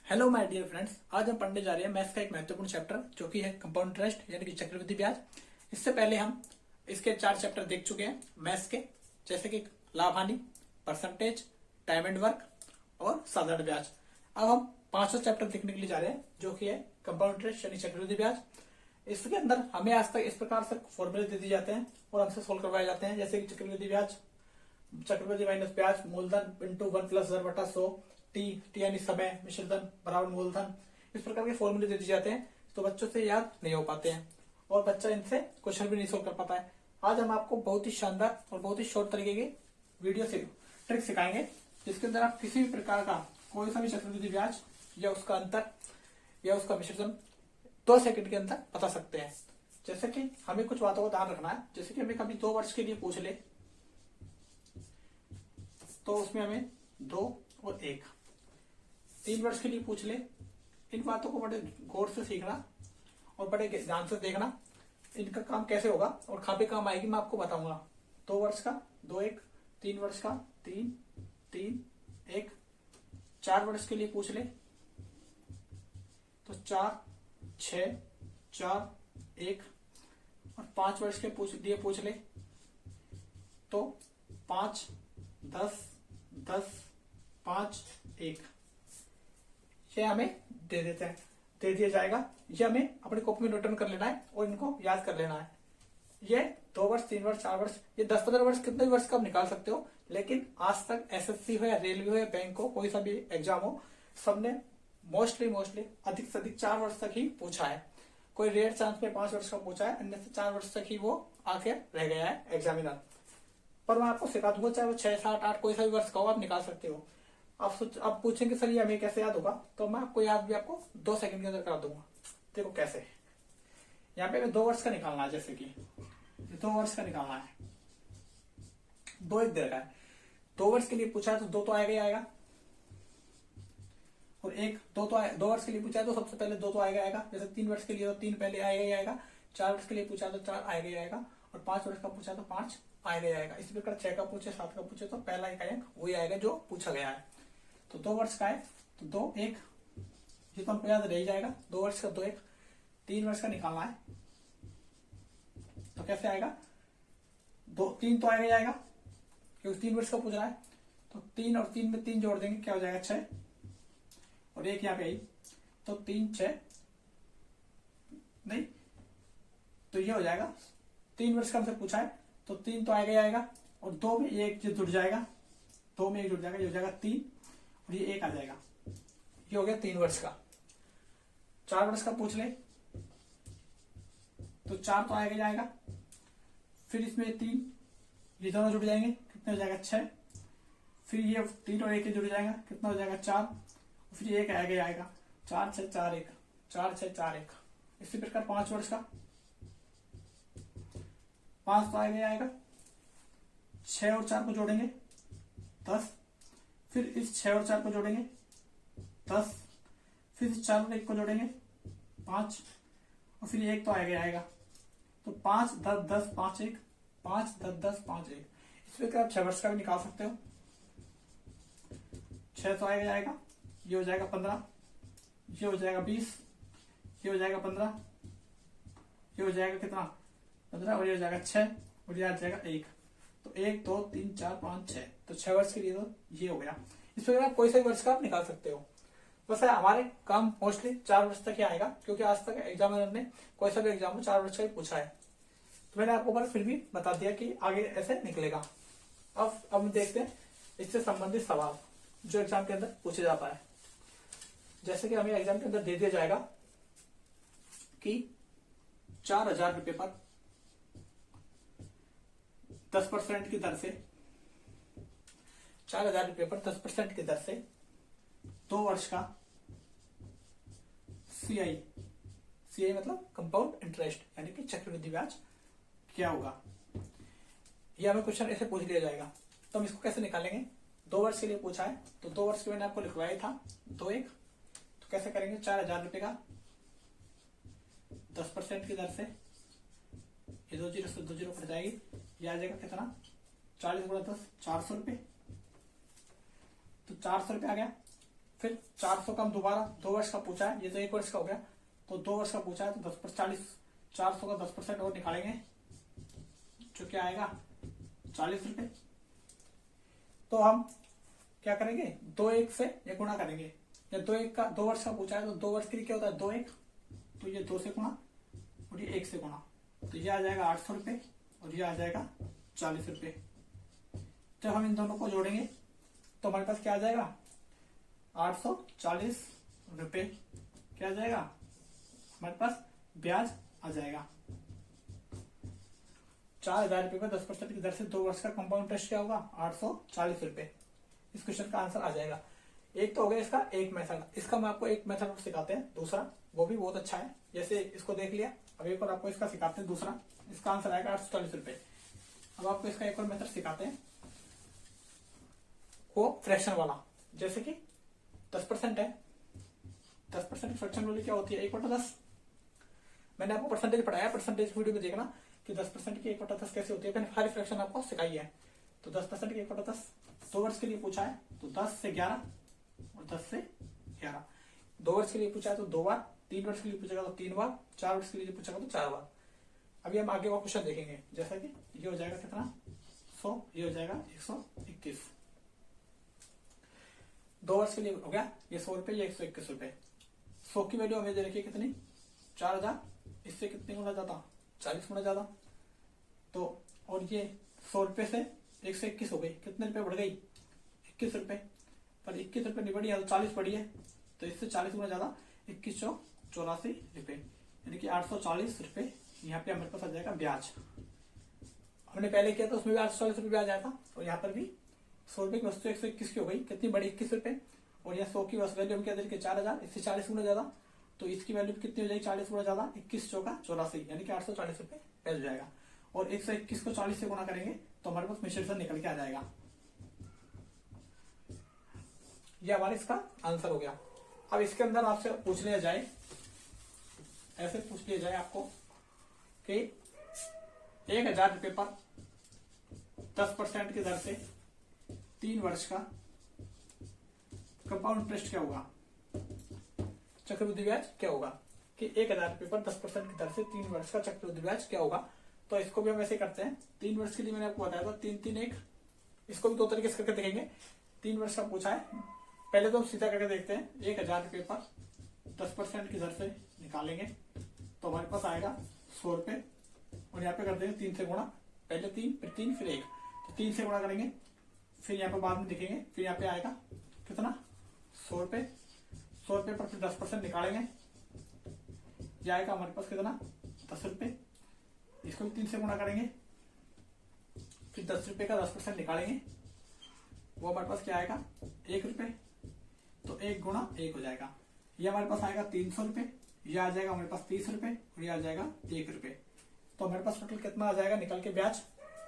Hello my dear friends, आज हम पढ़ने जा रहे हैं मैथ्स का एक महत्वपूर्ण चैप्टर जो कि है कंपाउंड इंटरेस्ट यानी कि चक्रवृद्धि ब्याज। इससे पहले हम इसके 4 चैप्टर देख चुके हैं मैथ्स के, जैसे कि लाभ हानि, परसेंटेज, टाइम एंड वर्क और साधारण ब्याज। अब हम 5वां चैप्टर देखने के लिए जा रहे हैं जो कि है कंपाउंड इंटरेस्ट यानी चक्रवृद्धि ब्याज। इसके अंदर हमें आज तक इस प्रकार से फॉर्मूले दे दिए जाते हैं और हमसे सोल्व करवाए जाते हैं, जैसे कि चक्रवृद्धि ब्याज, चक्रवृद्धि माइनस ब्याज, मूलधन इंटू 1+10/100, टी यानी समय, मिश्रधन बराबर मूलधन। इस प्रकार के फॉर्मूले दे दिए जाते हैं तो बच्चों से याद नहीं हो पाते हैं और बच्चा इनसे क्वेश्चन भी नहीं सोल्व कर पाता है। आज हम आपको बहुत ही शानदार और बहुत ही शॉर्ट तरीके की वीडियो से ट्रिक सिखाएंगे, जिसके अंदर आप किसी भी प्रकार का कोई सा भी चक्रवृद्धि ब्याज या उसका अंतर या उसका मिश्रधन 2 सेकंड के अंदर बता सकते हैं। जैसे कि हमें कुछ बातों का ध्यान रखना है, जैसे कि हमें कभी 2 वर्ष के लिए पूछ ले तो उसमें हमें 2 और 1, 3 वर्ष के लिए पूछ ले। इन बातों को बड़े गौर से सीखना और बड़े ध्यान से देखना इनका काम कैसे होगा और कहाँ पे काम आएगी मैं आपको बताऊंगा। 2 वर्ष का 2 1, 3 वर्ष का 3 3 1, 4 वर्ष के लिए पूछ ले तो 4 6 4 1 और 5 वर्ष के लिए पूछ ले तो 5 10 10 5 1। ये हमें दे दिया जाएगा। ये हमें अपनी कॉपी में नोट डाउन कर लेना है और इनको याद कर लेना है। ये 2 वर्ष 3 वर्ष 4 वर्ष, ये 10-15 वर्ष कितने भी वर्ष का आप निकाल सकते हो, लेकिन आज तक एसएससी हो या रेलवे हो या बैंक हो, कोई सा भी एग्जाम हो, सबने मोस्टली अधिक से अधिक 4 वर्ष तक ही पूछा है। कोई रेयर चांस में 5 वर्ष का पूछा है, अन्य से 4 वर्ष तक ही वो आके रह गया है एग्जामिनर। पर मैं आपको सिखा दूंगा, चाहे वो 6 7 8 कोई सा भी वर्ष का हो, आप निकाल सकते हो। आप पूछेंगे सर ये हमें कैसे याद होगा, तो मैं आपको याद भी आपको 2 सेकंड के अंदर करा दूंगा। देखो कैसे। यहाँ पे 2 वर्ष का निकालना है, जैसे कि 2 वर्ष का निकालना है। 2 1 दे रखा है, 2 वर्ष के लिए पूछा है तो 2 तो आएगा ही आएगा, और 1 2 वर्ष के लिए पूछा है तो सबसे पहले 2 तो आएगा। जैसे 3 वर्ष के लिए तो 3 पहले आएगा ही आएगा, 4 वर्ष के लिए पूछा तो 4 आएगा ही आएगा, और 5 वर्ष का पूछा तो 5 आएगा ही आएगा। इसी प्रकार 6 का पूछे 7 का पूछे तो पहला एक अंक वही आएगा जो पूछा गया है। तो 2 वर्ष का है तो 2 1, ये तो हमको याद रह जाएगा। 2 वर्ष का 2 1, 3 वर्ष का निकालना है तो कैसे आएगा, 2 3 तो आएगा ही आएगा क्योंकि 3 वर्ष का पूछ रहा है। तो 3 और 3 में 3 जोड़ देंगे, क्या हो जाएगा 6, और 1 यहाँ पे आई तो 3 6 नहीं, तो ये हो जाएगा 3 वर्ष का हमसे पूछा है तो 3 तो आएगा ही आएगा, और 2 में 1 जुड़ जाएगा, 2 में 1 जुड़ जाएगा, ये हो जाएगा 3, और ये 1 आ जाएगा। ये हो गया 3 वर्ष का। 4 वर्ष का पूछ ले तो 4 तो आएगा ही आएगा, फिर इसमें 3, ये दोनों जुड़ जाएंगे, कितने हो जाएगा 6, फिर ये 3 और 1 जुड़ जाएगा, कितना हो जाएगा 4, फिर ये 1 आएगा ही आएगा, 4 6 4 1, 4 6 4 1। इसी प्रकार 5 वर्ष का 5 तो आएगा ही आएगा, 6 और 4 को जोड़ेंगे 10, फिर इस 6 और 4 को जोड़ेंगे 10, फिर इस 4 और 1 को जोड़ेंगे 5, और फिर 1 तो आएगा ही आएगा। तो 5 10 10 5 1, 5 10 10 5 1। इस प्रकार आप 6 वर्ष का भी निकाल सकते हो। 6 तो आएगा ही आएगा, ये हो जाएगा 15, ये हो जाएगा 20, ये हो जाएगा 15, ये हो जाएगा कितना 15, और ये हो जाएगा 6, और ये आ जाएगा 1। तो 1 2 3 4 5 6, तो 6 वर्ष के लिए तो ये हो गया। इस प्रकार आप कोई सा वर्ष का आप निकाल सकते हो। बस हमारे काम मोस्टली 4 वर्ष तक ही आएगा, क्योंकि आज तक एग्जामिनर ने कोई सा भी एग्जाम में 4 वर्ष का ही पूछा है। तो मैंने आपको पर फिर भी बता दिया कि आगे ऐसे निकलेगा। अब हम देखते हैं इससे संबंधित सवाल जो एग्जाम के अंदर पूछे जाता है। जैसे कि हमें एग्जाम के अंदर दे दिया जाएगा कि 4,000 रुपये पर 10% की दर से, 4,000 रुपये पर 10% की दर से 2 वर्ष का सीआई मतलब कंपाउंड इंटरेस्ट यानी कि चक्रवृद्धि ब्याज क्या होगा। यह हमें क्वेश्चन ऐसे पूछ लिया जाएगा, तो हम इसको कैसे निकालेंगे। 2 वर्ष के लिए पूछा है तो 2 वर्ष के मैंने आपको लिखवाया था 2 1, तो कैसे करेंगे 4,000 रुपये का 10% की दर से, ये 2 0 से 2 0 कट जाएगी, ये आ जाएगा कितना 40 × 10 400 रुपये। तो 400 रुपये आ गया, फिर 400 का हम दोबारा 2 वर्ष का पूछा है, ये तो 1 वर्ष का हो गया, तो 2 वर्ष का पूछा है तो 10% 400 का 10% और निकालेंगे जो क्या आएगा 40 रुपए। तो हम क्या करेंगे 2 से ये गुणा करेंगे, या 2 वर्ष का पूछा है तो 2 वर्ष के लिए क्या होता है 2 1, तो ये 2 से गुणा और ये 1 से गुणा, तो ये आ जाएगा 800 रुपए और ये आ जाएगा 40 रुपए। जब हम इन दोनों को जोड़ेंगे तो हमारे पास क्या आ जाएगा 840 रुपए क्या आ जाएगा हमारे पास ब्याज आ जाएगा। 4000 रुपए पर 10% की दर से 2 वर्ष का कंपाउंड इंटरेस्ट क्या होगा 840 रुपए। इस क्वेश्चन का आंसर आ जाएगा। एक तो हो गया इसका एक मेथड, इसका मैं आपको एक मेथड सिखाते हैं दूसरा, वो भी बहुत अच्छा है। जैसे इसको देख लिया, अब एक और आपको इसका सिखाते हैं दूसरा, इसका आंसर आएगा 840 रुपए। अब आपको इसका एक और मेथड सिखाते हैं वो फ्रैक्शन वाला। जैसे कि 10% है, 10% फ्रैक्शन वाली क्या होती है 1/10। मैंने आपको परसेंटेज पढ़ाया, परसेंटेज वीडियो में देखना कि 10% की 1/10 कैसे होती है, मैंने सारी फ्रैक्शन आपको सिखाई है। तो 10% की 1/10 2 वर्ष के लिए पूछा है तो 10 से 11 और 10 से 11। 2 वर्ष के लिए पूछा है तो 2 बार, 3 वर्ष के लिए पूछेगा तो 3 बार, 4 वर्ष के लिए पूछेगा तो 4 बार। अभी हम आगे का क्वेश्चन देखेंगे, जैसा कि ये हो जाएगा कितना 100, ये हो जाएगा 121। 2 वर्ष के लिए हो गया ये 100 रुपए, ये 121 रुपए। 100 की वैल्यू हमें दे रखी है कितनी 4000, इससे कितने गुना ज्यादा 40 गुना ज्यादा। तो और ये 100 रुपए से 121 हो गई, कितने रुपए बढ़ गई 21 रुपए, पर 21 रुपए नहीं बढ़ी है तो 40 बढ़ी है, तो इससे 40 गुना ज्यादा 2184 रुपए, यानी कि 840 रुपए यहाँ पे हमारे पास आ जाएगा ब्याज। हमने पहले किया था उसमें भी 840 रुपए ब्याज आया था, और यहाँ पर भी 100 रुपए की वस्तु 121 की हो गई, कितनी बड़ी 21 रुपए, और यहाँ 100 की वैल्यू हम क्या देंगे 4000, इससे 40 गुना ज्यादा, तो इसकी वैल्यू कितनी हो जाएगी 40 गुना ज्यादा 21 चौका 84, यानी कि 840 रुपए ब्याज हो जाएगा। और 121 को 40 से गुणा करेंगे तो हमारे पास मिश्रण निकल के आ जाएगा। ये हमारा इसका आंसर हो गया। अब इसके अंदर आपसे पूछ लिया जाए, ऐसे पूछ लिया जाए आपको कि 1000 रुपए पर 10% की दर से 3 वर्ष का कंपाउंड इंटरेस्ट क्या होगा, चक्रवृद्धि ब्याज क्या होगा, कि 1000 रुपए पर 10% की दर से 3 वर्ष का चक्रवृद्धि ब्याज क्या होगा। तो इसको भी हम ऐसे करते हैं, 3 वर्ष के लिए मैंने आपको बताया था 3 3 1, इसको भी 2 तरीके से करके देखेंगे। 3 वर्ष का पूछा है, पहले तो हम सीधा करके देखते हैं। 1000 रुपए पर 10% की दर से निकालेंगे तो हमारे पास आएगा 100 रुपए, और यहाँ पे कर देंगे 3 से गुणा, पहले 3 फिर 3 फिर 1, तो 3 से गुणा करेंगे, फिर यहाँ पे बाद में दिखेंगे, फिर यहाँ पे आएगा कितना 100 रुपए। 100 रुपए पर फिर 10% निकालेंगे, ये आएगा हमारे पास कितना 10 रुपए। इसको भी 3 से गुणा करेंगे, फिर 10 रुपए का 10% निकालेंगे, वो हमारे पास क्या आएगा 1 रुपए, तो 1 गुणा 1 हो जाएगा। ये हमारे पास आएगा 300 रुपए, ये आ जाएगा हमारे पास 30 रुपए, और ये आ जाएगा 1 रुपए। तो हमारे पास टोटल कितना आ जाएगा निकल के ब्याज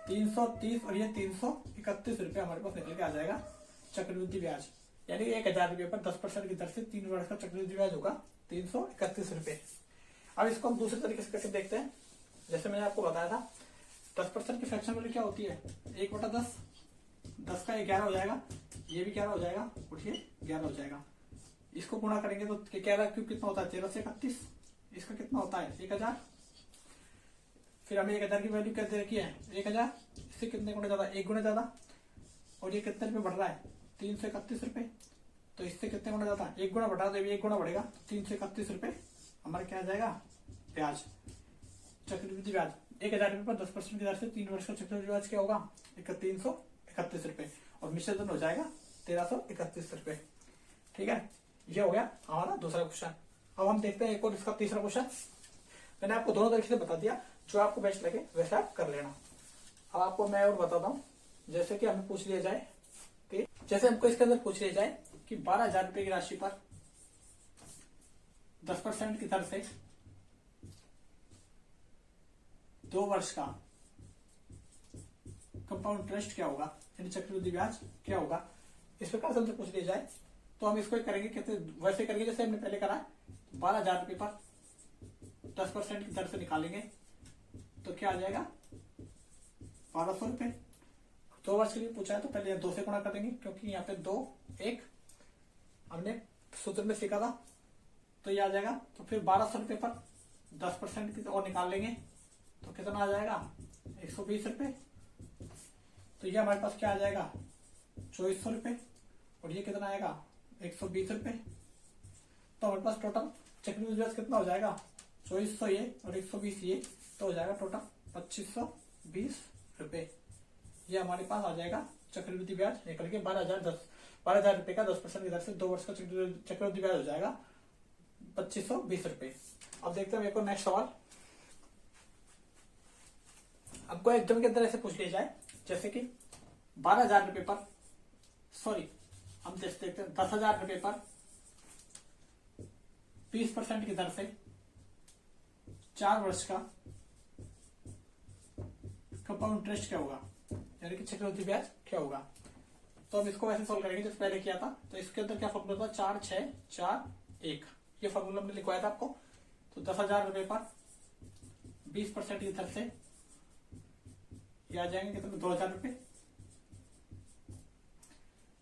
330, और ये 331 रुपए हमारे पास निकल के आ जाएगा चक्रवृद्धि ब्याज। यानी 1000 रुपए पर 10% की दर से 3 वर्ष का चक्रवृद्धि ब्याज होगा 331 रुपए। अब इसको हम दूसरे तरीके से करके देखते हैं। जैसे मैंने आपको बताया था 10% की फ्रैक्शन वैल्यू क्या होती है 1/10, 10 का 11 हो जाएगा, ये भी 11 हो जाएगा, और ये 11 हो जाएगा। इसको गुणा करेंगे तो 11 क्यूब कितना होता है 13 से 31, इसका कितना होता है 1000। फिर हमें 1000 की वैल्यू क्या दे रखी है 1000, इससे कितने गुना ज्यादा 1 गुना ज्यादा, और ये कितने रुपए बढ़ रहा है 331 रुपए, तो इससे कितने गुना ज्यादा 1 गुना बढ़ा, तो ये 1 गुना बढ़ेगा, 331 रुपए हमारा क्या आ जाएगा ब्याज चक्रवृद्धि ब्याज। 1000 रुपए पर 10% की दर से 3 वर्ष का चक्रवृद्धि ब्याज क्या होगा 331 रुपए, और मिश्रण हो जाएगा 1331 रुपए। ठीक है, ये हो गया हमारा दूसरा क्वेश्चन। अब हम देखते हैं एक और इसका तीसरा क्वेश्चन। मैंने आपको दोनों तरीके से बता दिया, जो आपको बेस्ट लगे वैसे आप कर लेना। अब आपको मैं और बताता हूँ, जैसे कि हमें पूछ लिया जाए कि जैसे हमको इसके अंदर पूछ लिया जाए कि 12,000 रुपए की राशि पर 10% की दर से 2 वर्ष का कंपाउंड इंटरेस्ट क्या होगा, यानी चक्रवृद्धि ब्याज क्या होगा। इस प्रकार से हमसे पूछ लिया जाए तो हम इसको करेंगे कैसे, वैसे करेंगे जैसे हमने पहले करा। 12,000 रुपए पर 10% की दर से निकालेंगे तो क्या आ जाएगा 1200 रुपए। 2 वर्ष के लिए पूछा है तो पहले 2 से गुणा कर देंगे, क्योंकि यहाँ पे 2 1 हमने सूत्र में सीखा था, तो ये आ जाएगा। तो फिर 1200 रुपये पर 10% और निकाल लेंगे तो कितना आ जाएगा 120 रुपये। तो ये हमारे पास क्या आ जाएगा 2400 रुपये, और ये कितना आएगा 120 रुपये। तो हमारे पास टोटल चक्रवृद्धि ब्याज कितना हो जाएगा 2400 ये और 120 ये, तो हो जाएगा टोटल 2520 रुपये। ये हमारे पास आ जाएगा चक्रवृद्धि ब्याज निकल के 12,000 रुपये का 10% की दर से 2 वर्ष का चक्रवृद्धि ब्याज हो जाएगा 2520 रुपये। अब देखते हैं मेरे को नेक्स्ट सवाल। आपको एग्जाम के अंदर ऐसे पूछ लिया जाए जैसे कि 12,000 रुपये पर, सॉरी हम जैसे देखते हैं 10,000 रुपये पर 20% की दर से 4 वर्ष का कंपाउंड इंटरेस्ट क्या होगा, यानी कि चक्रवृद्धि ब्याज क्या होगा। तो हम इसको ऐसे सोल्व करेंगे जैसे पहले किया था। तो इसके अंदर क्या फॉर्मूला था 4 6 4 1, ये फॉर्मूला हमने लिखवाया था आपको। तो 10,000 रुपये पर 20% की दर से ये आ जाएंगे कितने 2,000 रुपये।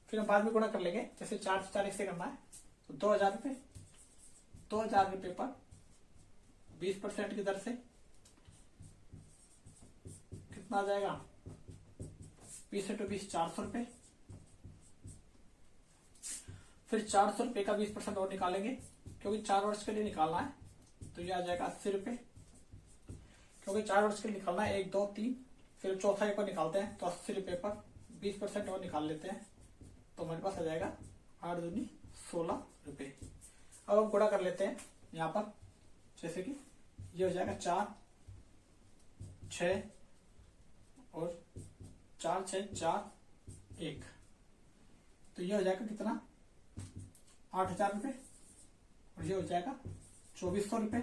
फिर हम बाद में गुणा कर लेंगे, जैसे 4 से 4 से करना है तो 2,000 रुपये, 2,000 रुपये पर 20% की दर से कितना आ जाएगा 20 × 20 400 रुपये। फिर 400 रुपये का 20% और निकालेंगे क्योंकि 4 वर्ष के लिए निकालना है, तो ये आ जाएगा 80 रुपये। क्योंकि 4 वर्ष के लिए निकालना है 1 2 3, फिर चौथा एक और निकालते हैं तो 80 रुपये पर 20% और निकाल लेते हैं, तो हमारे पास आ जाएगा 8 दूनी 16 रुपये। अब हम गुणा कर लेते हैं यहाँ पर, जैसे कि ये हो जाएगा 4 6 और 4 6 4 1, तो ये हो जाएगा कितना 8,000 रुपये, और ये हो जाएगा 2,400 रुपये,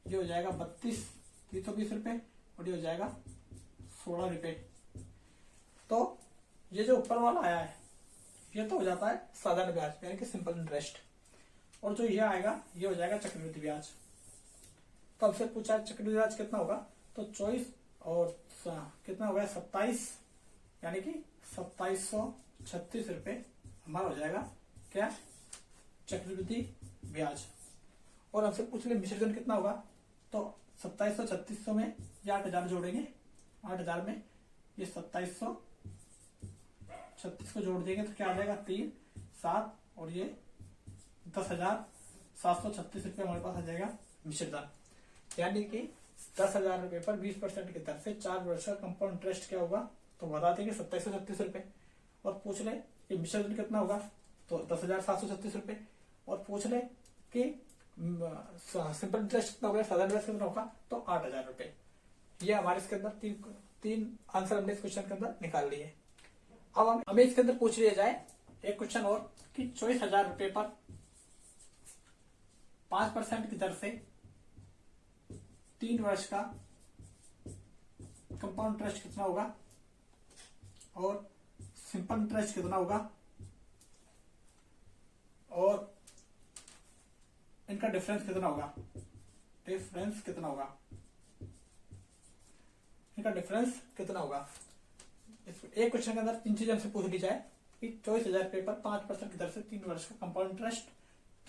ये हो जाएगा 320 रुपये, और ये हो जाएगा 16 रुपये। तो ये जो ऊपर वाला आया है ये तो हो जाता है साधारण ब्याज यानी कि सिंपल इंटरेस्ट, और जो ये आएगा ये हो जाएगा चक्रवृद्धि ब्याज। तो हमसे पूछा है चक्रवृद्धि ब्याज कितना होगा, तो 24 और कितना हो गया 27, यानी कि 2736 रुपये हमारा हो जाएगा क्या चक्रवृद्धि ब्याज। और हमसे पूछ ले विसर्जन कितना होगा, तो 2700 3600 में ये 8,000 जोड़ेंगे, 8,000 में ये 2736 को जोड़ देंगे तो क्या आ जाएगा 3 7, और ये 10,736 रुपये हमारे पास आ जाएगा विसर्जन। यानी कि 10,000 रुपये पर 20% की दर से 4 वर्ष का कंपाउंड इंटरेस्ट क्या होगा, तो बता देंगे 2736 रुपये। और पूछ ले कि विसर्जन कितना होगा, तो 10,736 रुपये। और पूछ ले कि सिंपल इंटरेस्ट कितना होगा, साधारण इंटरेस्ट कितना होगा, तो 8,000 रुपये। ये हमारे इसके अंदर तीन आंसर हमने इस क्वेश्चन के अंदर निकाल लिए। अब हमें इसके अंदर पूछ लिया जाए एक क्वेश्चन और कि 24,000 रुपये पर 5% की दर से 3 वर्ष का कंपाउंड इंटरेस्ट कितना होगा और सिंपल इंटरेस्ट कितना होगा, और इनका डिफरेंस कितना होगा, इनका डिफरेंस कितना होगा। एक क्वेश्चन के अंदर 3 चीजें हमसे पूछ ली जाए कि 24,000 रुपये पर 5% की दर से 3 वर्ष का कंपाउंड इंटरेस्ट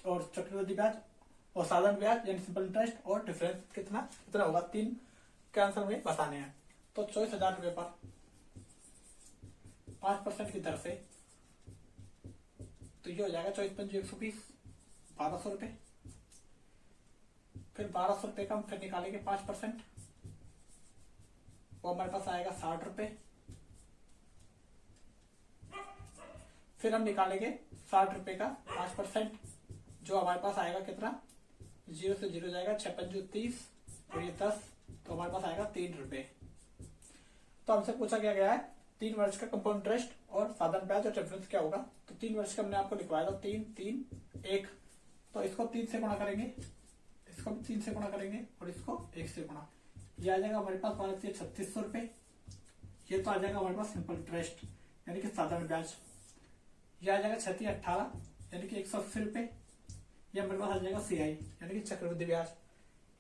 और चक्रवृद्धि ब्याज और साधारण ब्याज यानी सिंपल इंटरेस्ट और डिफरेंस कितना होगा, 3 के आंसर में बताने हैं। तो 24,000 रुपये पर 5% की दर से तो ये हो जाएगा 24 × 5 = 120, 1,200 रुपये। फिर 1,200 रुपये का हम फिर निकालेंगे 5%, वो हमारे पास आएगा 60 रुपये। फिर हम निकालेंगे 60 रुपये का 5%, जो हमारे पास आएगा कितना 0 से 0 जाएगा, 6 × 5 = 30 और ये 10, तो हमारे पास आएगा 3 रुपये। तो हमसे पूछा क्या गया है 3 वर्ष का कंपाउंड इंटरेस्ट और साधारण ब्याज और डिफरेंस क्या होगा। तो 3 वर्ष का हमने आपको लिखवाया था 3 3 1, तो इसको 3 से गुणा करेंगे, इसको भी 3 से गुणा करेंगे और इसको 1 से गुणा, ये आ जाएगा हमारे पास 3600 रुपये। ये तो आ जाएगा हमारे पास सिंपल इंटरेस्ट यानी कि साधारण ब्याज। ये आ जाएगा 36 18 यानी कि 180 रुपये। ये हमारे पास आ जाएगा CI यानी कि चक्रवृद्धि ब्याज।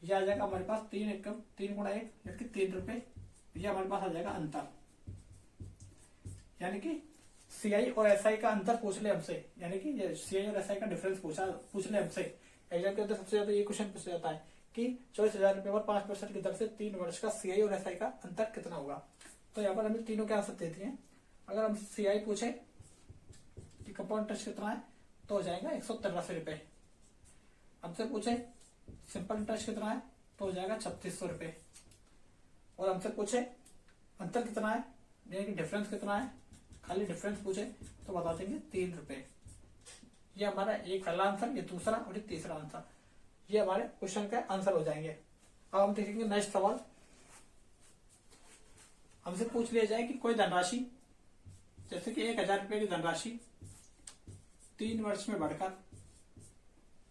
ये आ जाएगा हमारे पास 3 × 1 यानी कि 3 रुपये। ये हमारे पास आ जाएगा अंतर यानी कि सीआई और एसआई का अंतर पूछ ले हमसे, यानी कि ये सीआई और एसआई का डिफरेंस पूछ ले हमसे। एग्जाम के अंदर सबसे ज्यादा ये क्वेश्चन पूछा जाता है कि 24,000 रुपए पर 5% की दर से 3 वर्ष का सीआई और एसआई का अंतर कितना होगा। तो यहाँ पर हमें तीनों के आंसर देती हैं। अगर हम सीआई पूछे कि कंपाउंड इंटरेस्ट कितना है तो हो जाएगा 183 रुपए। हमसे पूछे सिंपल इंटरेस्ट कितना है तो हो जाएगा 3600 रुपए। और हमसे पूछे अंतर कितना है, यानी कि डिफरेंस कितना है, खाली डिफरेंस पूछे तो बता देंगे 3 रुपए। ये हमारा एक पहला आंसर, ये दूसरा और ये तीसरा आंसर, ये हमारे क्वेश्चन के आंसर हो जाएंगे। अब हम देखेंगे नेक्स्ट सवाल। हमसे पूछ लिया जाए कि कोई धनराशि, जैसे कि 1000 रुपए की धनराशि 3 वर्ष में बढ़कर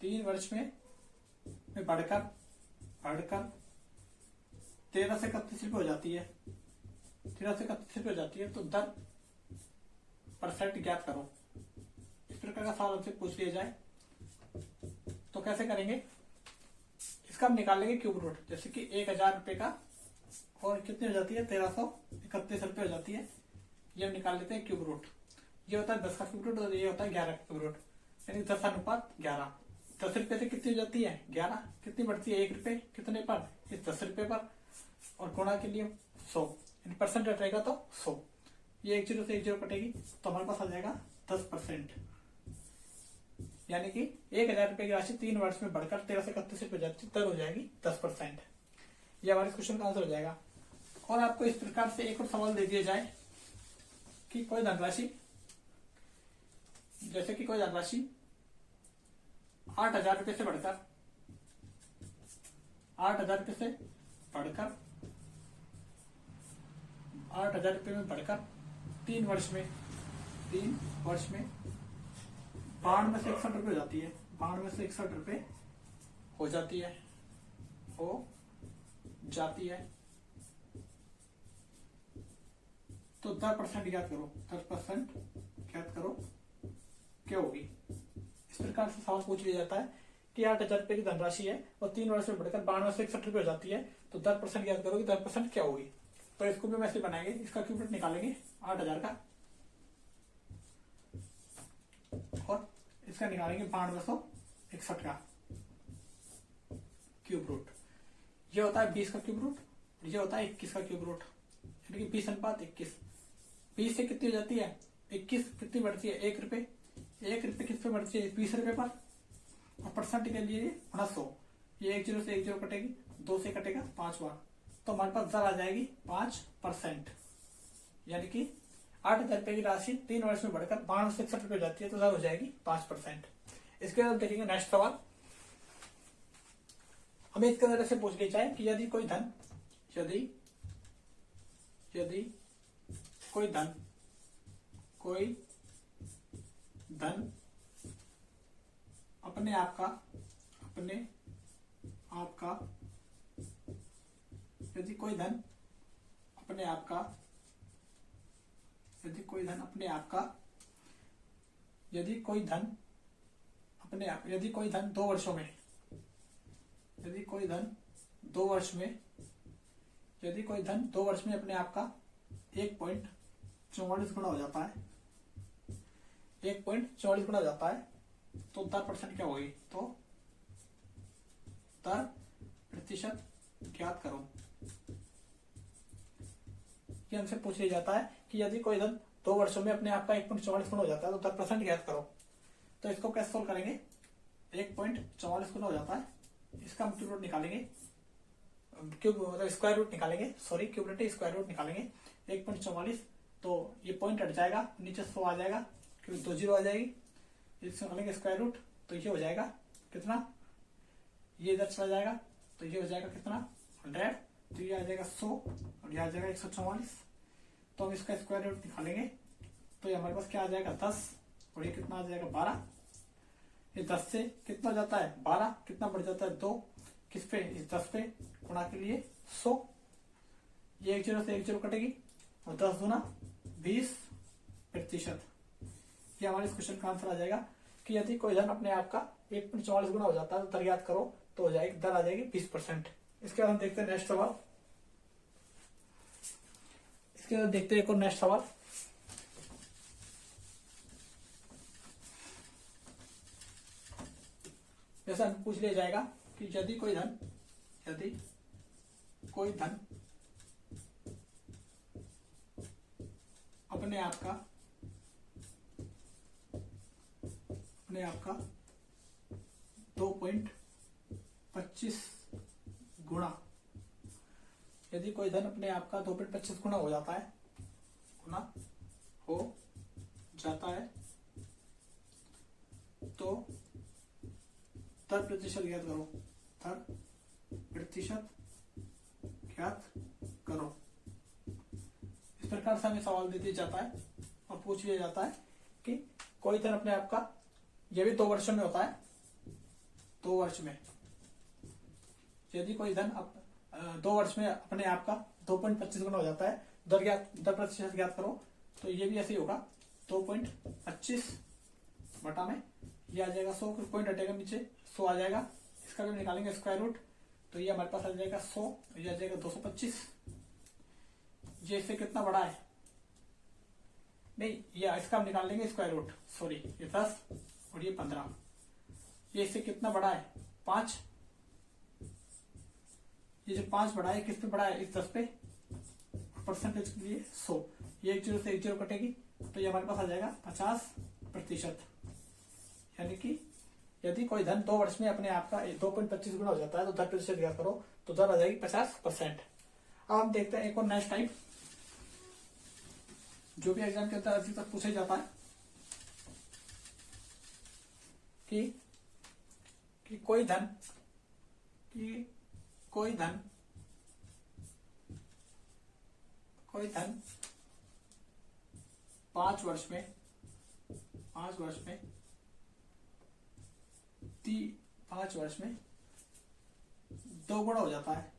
13 से 31 रुपए हो जाती है, 13 से 31 रुपए हो जाती है, तो दर परसेंट ज्ञात करो। इस प्रकार का सवाल हमसे पूछ लिया जाए तो कैसे करेंगे, इसका हम निकाल लेंगे क्यूब रूट। जैसे कि 1000 रुपए का और कितनी हो जाती है 1331 रुपए हो जाती है, ये हम निकाल लेते हैं क्यूब रूट। ये होता है 10 का क्यूब रूट और ये होता है 11 का क्यूब रूट, यानी 10:11। 10 रुपए से कितनी हो जाती है 11, कितनी बढ़ती है 1 रुपए, कितने पर, इस 10 रुपए पर, और गुणा के लिए 100, परसेंट रहेगा तो 100। ये 1 0 से 1 0 कटेगी तो हमारे पास आ जाएगा 10%, यानी कि 1000 रुपए की राशि 3 वर्ष में बढ़कर 13 से 31 रुपए जाती दर हो जाएगी 10%। ये हमारे क्वेश्चन का आंसर हो जाएगा। और आपको इस प्रकार से एक और सवाल दे दिया जाए कि कोई धनराशि, जैसे कि कोई धनराशि 8,000 रुपए से बढ़कर 8,000 रुपए से बढ़कर 8,000 रुपए में बढ़कर 3 वर्ष में 92 से 61 रुपए हो जाती है, 92 से 61 रुपए हो जाती है, तो 10% ज्ञात करो, 10% ज्ञात करो क्या होगी। इस प्रकार से सवाल पूछ लिया जाता है कि 8,000 रुपए की धनराशि है और 3 वर्ष में बढ़कर 92 से 61 रुपए हो जाती है, तो 10% ज्ञात करो कि 10% क्या होगी। तो इसको भी हम ऐसे बनाएंगे, इसका क्यूब रूट निकालेंगे 8,000 का और इसका निकालेंगे 9261 का क्यूब रूट। ये होता है 20 का क्यूब रूट, ये होता है 21 का क्यूब रूट, यानी कि 20:21। 20 से कितनी हो जाती है 21, कितनी बढ़ती है 1 रुपए, 1 रुपए किस पे बढ़ती है 20 रुपए पर, और परसेंट के लिए गुणा 100। ये 1 0 से 1 0 कटेगी, 2 से कटेगा 5 बार, तो हमारे पास दर आ जाएगी 5%, यानी कि 8,000 रुपए की राशि 3 वर्ष में बढ़कर 92 से 61 रुपए हो जाती है, तो दर हो जाएगी 5%। इसके बाद देखेंगे नेक्स्ट सवाल। हमें इसके अंदर से पूछ लिया जाए कि यदि कोई धन अपने आप का यदि कोई धन अपने आप का 2 वर्षों में यदि कोई धन 2 वर्ष में अपने आप का 1.44 गुना हो जाता है, 1.44 गुना हो जाता है, तो 10% क्या होगी, तो 10% ज्ञात करो। ये हमसे पूछ लिया जाता है कि यदि कोई धन 2 वर्षों में अपने आप का 1.44 गुना हो जाता है, तो 10% ज्ञात करो। तो इसको कैसे सोल्व करेंगे, 1.44 गुना हो जाता है, इसका हम क्यूब रूट निकालेंगे, मतलब स्क्वायर रूट निकालेंगे, sorry cube root square root निकालेंगे। 1.44, तो ये पॉइंट हट जाएगा, नीचे 100 आ जाएगा क्योंकि 2 0 आ जाएगी, इससे निकालेंगे स्क्वायर रूट, तो ये हो जाएगा कितना, ये इधर चला जाएगा, तो ये हो जाएगा कितना 100, तो ये आ जाएगा 100 और ये आ जाएगा 144। तो हम इसका स्क्वायर रूट निकालेंगे, तो ये हमारे पास क्या आ जाएगा 10, और ये कितना आ जाएगा 12। ये 10 से कितना जाता है 12, कितना बढ़ जाता है 2, किस पे, इस 10 पे, गुणा के लिए 100। ये 1 0 से 1 0 कटेगी और 10 दूना 20%। ये हमारे इस क्वेश्चन का आंसर आ जाएगा कि यदि कोई धन अपने आप का 1.44 गुना हो जाता है, तो दर याद करो, तो हो जाएगी दर आ जाएगी 20%। इसके बाद हम देखते हैं नेक्स्ट सवाल। इसके बाद देखते हैं एक और नेक्स्ट सवाल। जैसे हमें पूछ लिया जाएगा कि यदि कोई धन अपने आप का 2.25 गुणा, यदि कोई धन अपने आप का 2.25 गुणा हो जाता है तो दर प्रतिशत ज्ञात करो। इस प्रकार से हमें सवाल दे दिया जाता है और पूछ लिया जाता है कि कोई धन अपने आप का, यह भी 2 वर्षों में होता है, 2 वर्ष में यदि कोई धन 2 वर्ष में अपने आप का 2.25 गुना हो जाता है, दर प्रतिशत ज्ञात करो। तो ये भी ऐसे ही होगा, 2.25 बटा में ये आ जाएगा 100, पॉइंट हटेगा नीचे 100 आ जाएगा। इसका भी निकालेंगे स्क्वायर रूट, तो ये हमारे पास आ जाएगा 100, ये आ जाएगा 225। ये इससे कितना बड़ा है, नहीं ये इसका हम निकाल लेंगे स्क्वायर रूट, सॉरी ये 10 और ये 15। ये इससे कितना बड़ा है, 5। ये जो 5 बड़ा है किस पे बड़ा है, इस 10 पे। परसेंटेज के लिए 100, ये 1 0 से 1 0 कटेगी, तो ये हमारे पास आ जाएगा 50%। यानी कि यदि कोई धन 2 वर्ष में अपने आप का 2.25 गुना हो जाता है तो दर प्रतिशत ज्ञात करो, तो दर आ जाएगी 50%। अब हम देखते हैं एक और नेक्स्ट टाइप, जो भी एग्जाम के अंदर अभी तक पूछा जाता है कि कोई धन 5 वर्ष में 2 गुणा हो जाता है,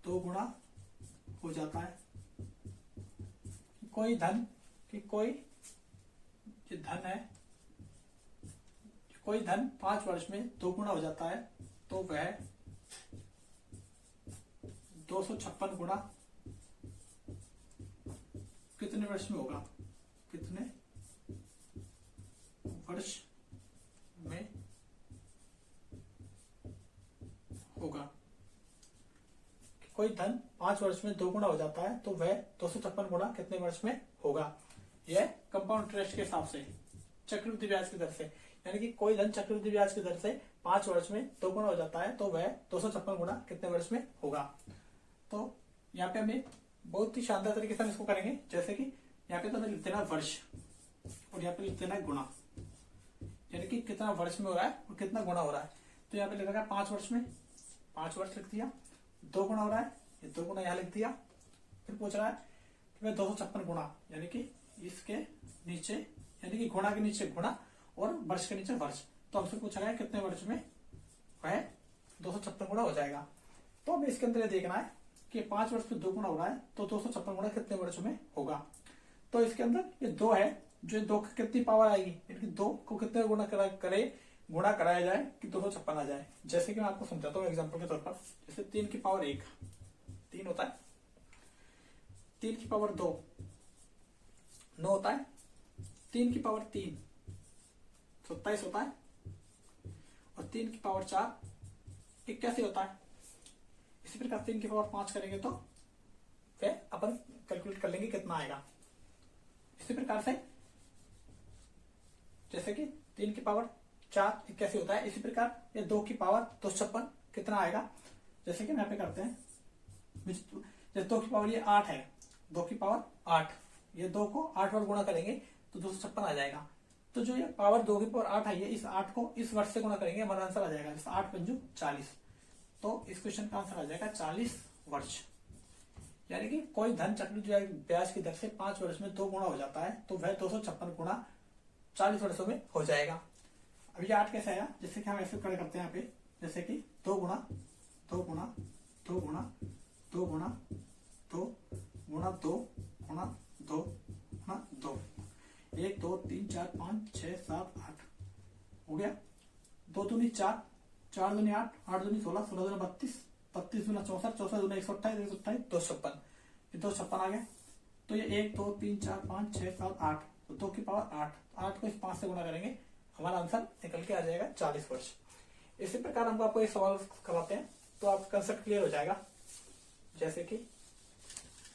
2 गुणा हो जाता है। कोई धन कोई धन 5 वर्ष में 2 गुणा हो जाता है, तो वह 256 गुणा कितने वर्ष में होगा, कितने वर्ष में होगा। कोई धन 5 वर्ष में 2 गुणा हो जाता है तो वह 256 गुणा कितने वर्ष में होगा। यह कंपाउंड इंटरेस्ट के हिसाब से, चक्रवृद्धि ब्याज की दर से, यानी कि कोई धन चक्रवृद्धि ब्याज की दर से 5 वर्ष में 2 गुणा हो जाता है तो वह 256 गुणा कितने वर्ष में होगा। तो यहाँ पे हमें बहुत ही शानदार तरीके से हम इसको करेंगे, जैसे कि यहाँ पे तो हमें लिख देना वर्ष और यहाँ पे लिख देना गुणा, यानी कि कितना वर्ष में हो रहा है और कितना गुणा हो रहा है। तो यहाँ पे लिखा है 5 वर्ष में, 5 वर्ष लिख दिया, 2 गुणा हो रहा है, ये 2 गुणा यहाँ लिख दिया। फिर पूछ रहा है कि मैं 256 गुणा, यानी कि इसके नीचे, यानी कि गुणा के नीचे गुणा और वर्ष के नीचे वर्ष। तो हमसे पूछा गया कितने वर्ष में वह 256 गुणा हो जाएगा। तो हमें इसके अंदर ये देखना है कि 5 वर्ष में 2 गुणा हो रहा है तो 256 गुणा कितने वर्ष में होगा। तो इसके अंदर ये 2 है, जो 2 की कितनी पावर आएगी, यानी 2 को कितने गुणा कराया जाए कि 256 आ जाए। जैसे कि मैं आपको समझाता हूँ एग्जाम्पल के तौर पर, जैसे 3 की पावर 1 3 होता है, 3 की पावर 2 9 होता है, 3 की पावर 3 27 होता है और 3 की पावर 4 81 होता है। इसी प्रकार 3 की पावर 5 करेंगे तो फिर अपन कैलकुलेट कर लेंगे कितना आएगा। इसी प्रकार से जैसे कि 3 की पावर 4 81 होता है, इसी प्रकार ये 2 की पावर 256 कितना आएगा। जैसे कि यहाँ पे करते हैं, जैसे 2 की पावर ये 8 है, 2 की पावर 8, ये 2 को 8 बार गुणा करेंगे तो 256 आ जाएगा। तो जो ये पावर 2 की पावर 8 आई है, इस 8 को इस वर्ष से गुणा करेंगे, हमारा आंसर आ जाएगा 8 पंजू 40। तो इस क्वेश्चन का आंसर आ जाएगा 40 वर्ष। यानी कि कोई धन चक्रवृद्धि ब्याज की दर से 5 वर्ष में 2 गुणा हो जाता है तो वह 256 गुणा 40 वर्षों में हो जाएगा। अब ये 8 कैसे आया, जैसे कि हम ऐसे करते हैं यहाँ पे, जैसे कि 2 गुणा 2 गुणा 2 गुणा 2 गुणा 2 गुणा 2 गुणा 2 गुणा 2, 1 2 3 4 5 6 7 8 हो गया। 2 दूनी 4, 4 दूनी 8, 8 दूनी 16, 16 दूनी 32, 32 दूना 64, 64 दूना 128, 128 256, ये 256 आ गया। तो ये 1 2 3 4 5 6 7 8, तो 2 की पावर 8, 8 को इस 5 से गुणा करेंगे, हमारा आंसर निकल के आ जाएगा 40 वर्ष। इसी प्रकार हम आपको एक सवाल कराते हैं तो आप कंसेप्ट क्लियर हो जाएगा। जैसे कि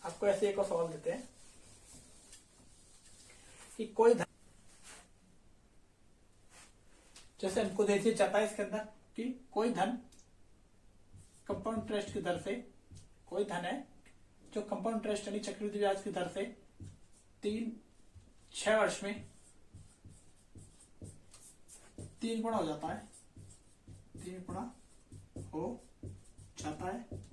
आपको ऐसे एक और सवाल देते हैं कि कोई धन, जैसे हमको दे दिया जाता है इसके अंदर कि कोई धन कंपाउंड इंटरेस्ट की दर से, कोई धन है जो कंपाउंड इंटरेस्ट यानी चक्रवृद्धि ब्याज की दर से 6 वर्ष में 3 गुना हो जाता है, 3 गुना हो जाता है।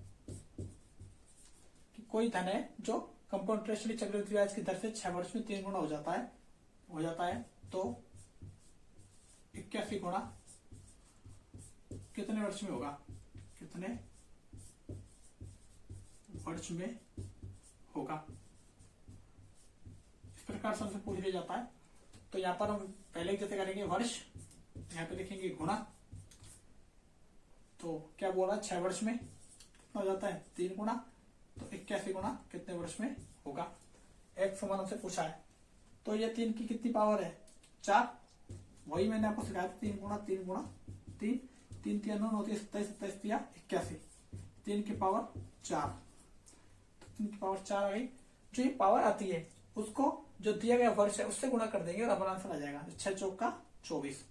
कि कोई धन है जो कंपाउंड इंटरेस्ट यानी चक्रवृद्धि ब्याज की दर से 6 वर्ष में 3 गुना हो जाता है, तो 81 गुना कितने वर्ष में होगा, कितने वर्ष में होगा। इस प्रकार से हमसे पूछ लिया जाता है। तो यहां पर हम पहले जैसे करेंगे वर्ष, यहाँ पे लिखेंगे गुना। तो क्या बोला, 6 वर्ष में कितना हो जाता है 3 गुना, तो 81 गुना कितने वर्ष में होगा। एक समान हमसे पूछा है तो ये 3 की कितनी पावर है 4, वही मैंने आपको सिखाया था 3 गुना 3 गुना 3, 3 3 9 होती है 27, 27 दिया 81, 3 की पावर 4, तो 3 की पावर 4 आ गई। जो ये पावर आती है उसको जो दिया गया वर्ष है उससे गुणा कर देंगे और हमारा आंसर आ जाएगा 6 चौक का 24,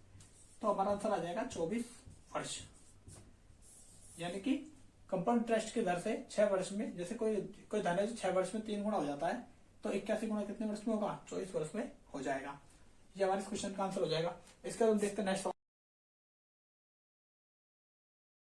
तो हमारा आंसर आ जाएगा 24 वर्ष। यानी कि कंपाउंड इंटरेस्ट की दर से 6 वर्ष में, जैसे कोई धन है जो 6 वर्ष में 3 गुना हो जाता है, तो 81 गुना कितने वर्ष में होगा 24 वर्ष में हो जाएगा। ये हमारे क्वेश्चन का आंसर हो जाएगा। इसके बाद हम देखते हैं नेक्स्ट